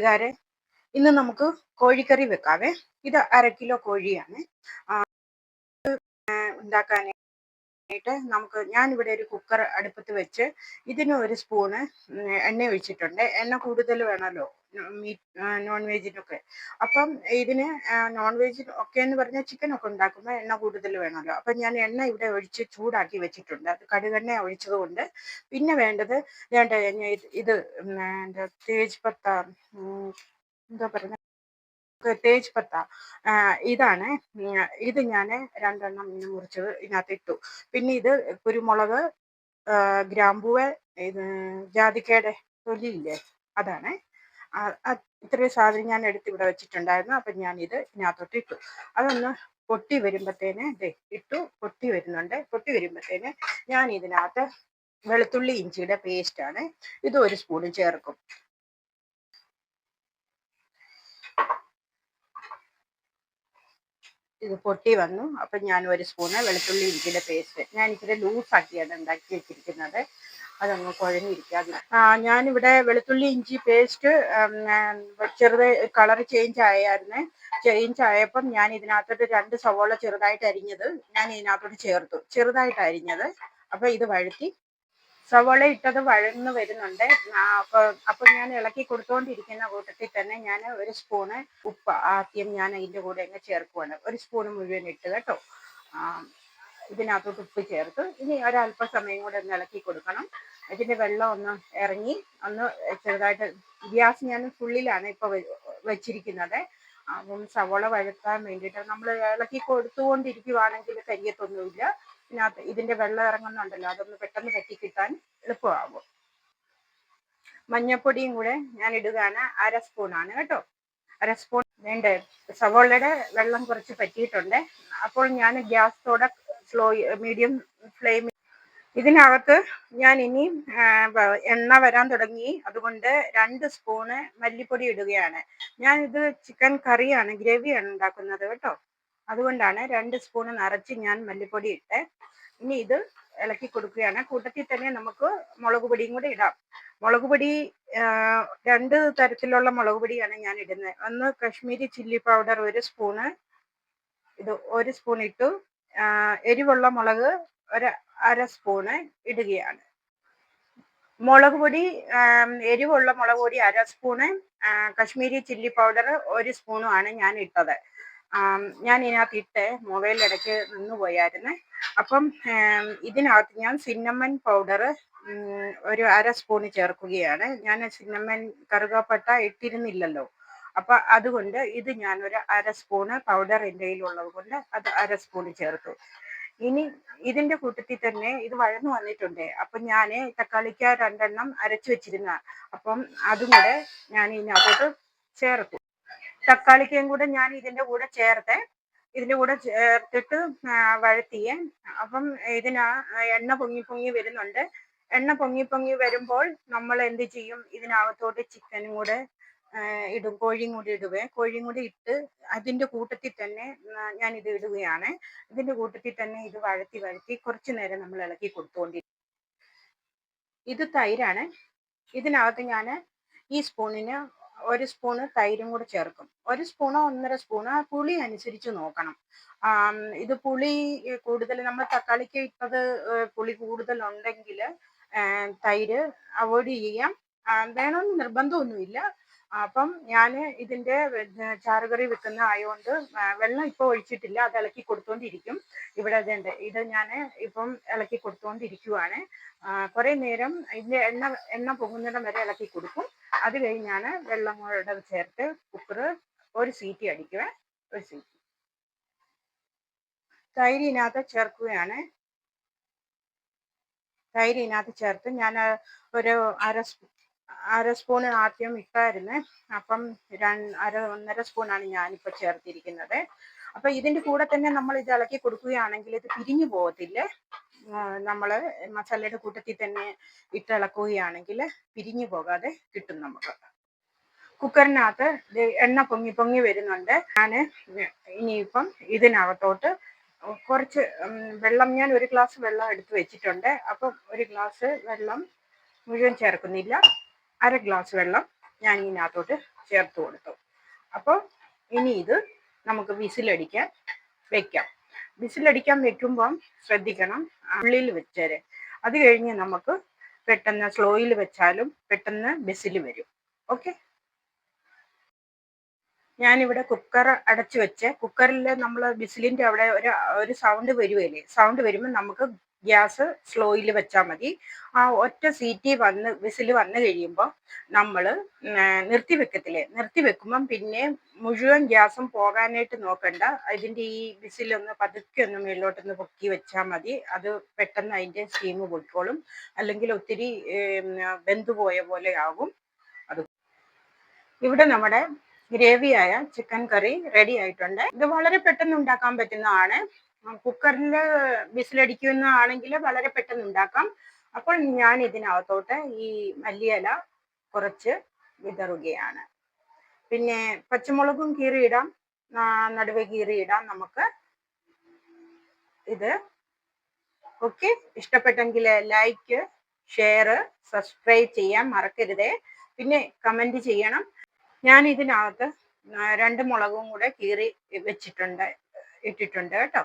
കൂട്ടുകാരെ, ഇന്ന് നമുക്ക് കോഴിക്കറി വെക്കാവേ. ഇത് 1/2 കിലോ കോഴിയാണ്. ഉണ്ടാക്കാനായിട്ട് ഞാനിവിടെ ഒരു കുക്കർ അടുപ്പത്ത് വെച്ച് ഇതിന് 1 സ്പൂണ് എണ്ണ ഒഴിച്ചിട്ടുണ്ട്. എണ്ണ കൂടുതൽ വേണമല്ലോ നോൺ വെജിനൊക്കെ. അപ്പം ഇതിന് നോൺ വെജ് ഒക്കെ എന്ന് പറഞ്ഞാൽ ചിക്കനൊക്കെ ഉണ്ടാക്കുമ്പോൾ എണ്ണ കൂടുതൽ വേണമല്ലോ. അപ്പം ഞാൻ എണ്ണ ഇവിടെ ഒഴിച്ച് ചൂടാക്കി വെച്ചിട്ടുണ്ട്. അത് കടുകെണ്ണ ഒഴിച്ചത് കൊണ്ട്. പിന്നെ വേണ്ടത് ഇത് തേജ്പത്ത, എന്താ പറയുന്നത്, തേജ്പത്ത, ഇതാണ്. ഇത് ഞാൻ 2 എണ്ണം മുറിച്ചത് ഇതിനകത്ത് ഇട്ടു. പിന്നെ ഇത് കുരുമുളക്, ഗ്രാമ്പൂവ്, ഇത് ജാതിക്കയുടെ തൊലിയില്ലേ, അതാണ്. ഇത്രയും സാധനം ഞാൻ എടുത്ത് ഇവിടെ വെച്ചിട്ടുണ്ടായിരുന്നു. അപ്പം ഞാൻ ഇത് ഇതിനകത്തോട്ട് ഇട്ടു. അതൊന്ന് പൊട്ടി വരുമ്പോഴത്തേന് പൊട്ടി വരുന്നുണ്ട്. പൊട്ടി വരുമ്പോഴത്തേന് ഞാൻ ഇതിനകത്ത് വെളുത്തുള്ളി ഇഞ്ചിയുടെ പേസ്റ്റാണ്, ഇത് 1 സ്പൂൺ ചേർക്കും. ഇത് പൊട്ടി വന്നു. അപ്പം ഞാൻ 1 സ്പൂണ് വെളുത്തുള്ളി ഇഞ്ചിയുടെ പേസ്റ്റ്, ഞാൻ ഇച്ചിരി ലൂസാക്കിയാണ് ഉണ്ടാക്കി വെച്ചിരിക്കുന്നത്, അതൊന്ന് കുഴഞ്ഞിരിക്കാതെ. ഞാനിവിടെ വെളുത്തുള്ളി ഇഞ്ചി പേസ്റ്റ് കളർ ചേഞ്ച് ആയപ്പം ഞാൻ ഇതിനകത്തോട്ട് 2 സവോള ചെറുതായിട്ട് അരിഞ്ഞത് ഞാൻ ഇതിനകത്തോട്ട് ചേർത്തു, ചെറുതായിട്ട് അരിഞ്ഞത്. അപ്പം ഇത് വഴറ്റി, സവോള ഇട്ടത് വഴന്ന് വരുന്നുണ്ട്. അപ്പൊ ഞാൻ ഇളക്കി കൊടുത്തുകൊണ്ടിരിക്കുന്ന കൂട്ടത്തിൽ തന്നെ ഞാൻ 1 സ്പൂണ് ഉപ്പ് ആദ്യം ഞാൻ അതിൻ്റെ കൂടെ അങ്ങ് ചേർക്കുവാണ്. 1 സ്പൂണ് മുഴുവൻ ഇട്ട് കേട്ടോ. ഇതിനകത്തോട്ട് ഉപ്പ് ചേർത്ത് ഇനി ഒരല്പസമയം കൂടെ ഒന്ന് ഇളക്കി കൊടുക്കണം. ഇതിൻ്റെ വെള്ളം ഒന്ന് ഇറങ്ങി ഒന്ന് ചെറുതായിട്ട്, ഗ്യാസ് ഞാൻ ഫുള്ളിലാണ് ഇപ്പോൾ വെച്ചിരിക്കുന്നത്. അപ്പം സവോള വഴത്താൻ വേണ്ടിയിട്ട് നമ്മൾ ഇളക്കി കൊടുത്തുകൊണ്ടിരിക്കുവാണെങ്കിൽ കരിയത്തൊന്നുമില്ല. ഇതിൻ്റെ വെള്ളം ഇറങ്ങുന്നുണ്ടല്ലോ, അതൊന്ന് പെട്ടെന്ന് കിട്ടാൻ എളുപ്പമാകും. മഞ്ഞപ്പൊടിയും കൂടെ ഞാൻ ഇടുകയാണ്, 1/2 സ്പൂണാണ് കേട്ടോ. 1/2 സ്പൂൺ വേണ്ടേ. സവോളയുടെ വെള്ളം കുറച്ച് പറ്റിയിട്ടുണ്ട്. അപ്പോൾ ഞാൻ ഗ്യാസോടെ മീഡിയം ഫ്ലെയിമിൽ ഇതിനകത്ത് ഞാൻ ഇനി എണ്ണ വരാൻ തുടങ്ങി, അതുകൊണ്ട് 2 സ്പൂണ് മല്ലിപ്പൊടി ഇടുകയാണ്. ഞാൻ ഇത് ചിക്കൻ കറിയാണ്, ഗ്രേവിയാണ് ഉണ്ടാക്കുന്നത് കേട്ടോ. അതുകൊണ്ടാണ് 2 സ്പൂണ് നിറച്ച് ഞാൻ മല്ലിപ്പൊടി ഇട്ട്. ഇനി ഇത് ഇളക്കി കൊടുക്കുകയാണ്. കൂട്ടത്തിൽ തന്നെ നമുക്ക് മുളക് പൊടിയും കൂടെ ഇടാം. മുളക് പൊടി 2 തരത്തിലുള്ള മുളക് പൊടിയാണ് ഞാൻ ഇടുന്നത്. ഒന്ന് കശ്മീരി ചില്ലി പൗഡർ 1 സ്പൂണ്, ഇത് 1 സ്പൂൺ ഇട്ടു. എരിവുള്ള മുളക് 1/2 സ്പൂണ് ഇടുകയാണ്. മുളക് പൊടി, എരിവുള്ള മുളക് പൊടി 1/2 സ്പൂണ്, കശ്മീരി ചില്ലി പൗഡർ 1 സ്പൂണുമാണ് ഞാൻ ഇട്ടത്. ഞാൻ ഇതിനകത്ത് ഇട്ട് മൊബൈൽ ഇടയ്ക്ക് നിന്നുപോയായിരുന്നു. അപ്പം ഇതിനകത്ത് ഞാൻ സിന്നമൺ പൗഡർ 1/2 സ്പൂണ് ചേർക്കുകയാണ്. ഞാൻ സിന്നമൺ കറുകപ്പട്ട ഇട്ടിരുന്നില്ലല്ലോ, അപ്പൊ അതുകൊണ്ട് ഇത് ഞാൻ 1/2 സ്പൂണ് പൗഡർ എൻ്റെ കയ്യിലുള്ളത് കൊണ്ട് അത് 1/2 സ്പൂണ് ചേർത്തു. ഇനി ഇതിന്റെ കൂട്ടത്തിൽ തന്നെ ഇത് വഴന്നു വന്നിട്ടുണ്ട്. അപ്പൊ ഞാൻ തക്കാളിക്ക 2 എണ്ണം അരച്ചു വെച്ചിരുന്ന, അപ്പം അതും കൂടെ ഞാൻ ഇതിനകത്തോട്ട് ചേർത്തു. തക്കാളിക്കയും കൂടെ ഞാൻ ഇതിന്റെ കൂടെ ചേർത്തിട്ട് വഴത്തിയേ. അപ്പം എണ്ണ പൊങ്ങി വരുന്നുണ്ട്. എണ്ണ പൊങ്ങി വരുമ്പോൾ നമ്മൾ എന്ത് ചെയ്യും, ഇതിനകത്തോട്ട് ചിക്കനും കൂടെ ഇടും, കോഴിയും കൂടി ഇടുവേ. കോഴിയും കൂടി ഇട്ട് അതിന്റെ കൂട്ടത്തിൽ തന്നെ ഞാൻ ഇത് ഇടുകയാണ്. ഇതിന്റെ കൂട്ടത്തിൽ തന്നെ ഇത് വഴത്തി കുറച്ചു നേരം നമ്മൾ ഇളക്കി കൊടുത്തുകൊണ്ടിരിക്കും. ഇത് തൈരാണ്. ഇതിനകത്ത് ഞാൻ ഈ സ്പൂണിന് 1 സ്പൂണ് തൈരും കൂടെ ചേർക്കും. 1 സ്പൂണോ 1.5 സ്പൂണോ, പുളി അനുസരിച്ച് നോക്കണം. ഇത് പുളി കൂടുതൽ, നമ്മൾ തക്കാളിക്ക് ഇട്ടത് പുളി കൂടുതൽ ഉണ്ടെങ്കിൽ തൈര് അവോയ്ഡ് ചെയ്യാം. വേണമെന്ന് നിർബന്ധമൊന്നുമില്ല. അപ്പം ഞാൻ ഇതിന്റെ ചാറുകറി വെക്കുന്ന ആയതുകൊണ്ട് വെള്ളം ഇപ്പോൾ ഒഴിച്ചിട്ടില്ല, അത് ഇളക്കി കൊടുത്തോണ്ടിരിക്കും. ഇവിടെ ഇത് ഞാൻ ഇപ്പം ഇളക്കി കൊടുത്തോണ്ടിരിക്കുവാണ്. കുറെ നേരം ഇതിന്റെ എണ്ണ പൊങ്ങുന്നിടം വരെ ഇളക്കി കൊടുക്കും. അത് കഴിഞ്ഞാണ് വെള്ളം കൂടെ ചേർത്ത് കുക്കർ 1 സീറ്റി അടിക്കുക. 1 സീറ്റി തൈര് ഇതിനകത്ത് ചേർക്കുകയാണ്. തൈര് ഇതിനകത്ത് ചേർത്ത് ഞാൻ ഒരു 1/2 സ്പൂണ് ആദ്യം ഇട്ടായിരുന്നു. അപ്പം 1.5 സ്പൂണാണ് ഞാനിപ്പോൾ ചേർത്തിരിക്കുന്നത്. അപ്പൊ ഇതിന്റെ കൂടെ തന്നെ നമ്മൾ ഇത് ഇളക്കി കൊടുക്കുകയാണെങ്കിൽ ഇത് പിരിഞ്ഞു പോകത്തില്ലേ. നമ്മൾ മസാലയുടെ കൂട്ടത്തിൽ തന്നെ ഇളക്കുകയാണെങ്കിൽ പിരിഞ്ഞു പോകാതെ കിട്ടും നമുക്ക്. കുക്കറിനകത്ത് എണ്ണ പൊങ്ങി വരുന്നുണ്ട്. ഞാൻ ഇനിയിപ്പം ഇതിനകത്തോട്ട് കുറച്ച് വെള്ളം, ഞാൻ 1 ഗ്ലാസ് വെള്ളം എടുത്ത് വെച്ചിട്ടുണ്ട്. അപ്പം 1 ഗ്ലാസ് വെള്ളം മുഴുവൻ ചേർക്കുന്നില്ല, 1/2 ഗ്ലാസ് വെള്ളം ഞാൻ ഇതിനകത്തോട്ട് ചേർത്ത് കൊടുത്തു. അപ്പോൾ ഇനി ഇത് നമുക്ക് വിസിലടിക്കാൻ വെക്കാം. വിസിലടിക്കാൻ വെക്കുമ്പം ശ്രദ്ധിക്കണം, ഉള്ളിൽ വെച്ചേരെ. അത് കഴിഞ്ഞ് നമുക്ക് പെട്ടെന്ന് സ്ലോയിൽ വെച്ചാലും പെട്ടെന്ന് വിസിൽ വരും. ഓക്കെ, ഞാനിവിടെ കുക്കർ അടച്ചു വെച്ച്, കുക്കറിൽ നമ്മൾ വിസിലിന്റെ അവിടെ ഒരു സൗണ്ട് വരുമല്ലേ, സൗണ്ട് വരുമ്പോൾ നമുക്ക് ഗ്യാസ് സ്ലോയിൽ വെച്ചാൽ മതി. ആ ഒറ്റ സീറ്റി വിസിൽ വന്നു കഴിയുമ്പോൾ നമ്മൾ നിർത്തി വെക്കത്തില്ലേ, നിർത്തി വെക്കുമ്പം പിന്നെ മുഴുവൻ ഗ്യാസും പോകാനായിട്ട് നോക്കണ്ട. ഇതിന്റെ ഈ വിസിലൊന്ന് പതുക്കെ ഒന്ന് മേളിലോട്ടൊന്ന് പൊക്കി വെച്ചാൽ മതി. അത് പെട്ടെന്ന് അതിന്റെ സ്റ്റീം പൊയ്ക്കോളും. അല്ലെങ്കിൽ ഒത്തിരി വെന്തുപോയ പോലെ ആകും. അത് ഇവിടെ നമ്മുടെ ഗ്രേവിയായ ചിക്കൻ കറി റെഡി ആയിട്ടുണ്ട്. ഇത് വളരെ പെട്ടെന്ന് ഉണ്ടാക്കാൻ പറ്റുന്നതാണ്. കുക്കറിൽ വിസിലടിക്കുന്നതാണെങ്കിൽ വളരെ പെട്ടെന്ന് ഉണ്ടാക്കാം. അപ്പോൾ ഞാൻ ഇതിനകത്തോട്ട് ഈ മല്ലിയില കുറച്ച് വിതറുകയാണ്. പിന്നെ പച്ചമുളകും കീറിയിടാം, നടുവെ കീറിയിടാം നമുക്ക്. ഇത് ഓക്കെ, ഇഷ്ടപ്പെട്ടെങ്കിൽ ലൈക്ക്, ഷെയർ, സബ്സ്ക്രൈബ് ചെയ്യാൻ മറക്കരുതേ. പിന്നെ കമന്റ് ചെയ്യണം. ഞാൻ ഇതിനകത്ത് 2 മുളകും കൂടെ കീറി ഇട്ടിട്ടുണ്ട് കേട്ടോ.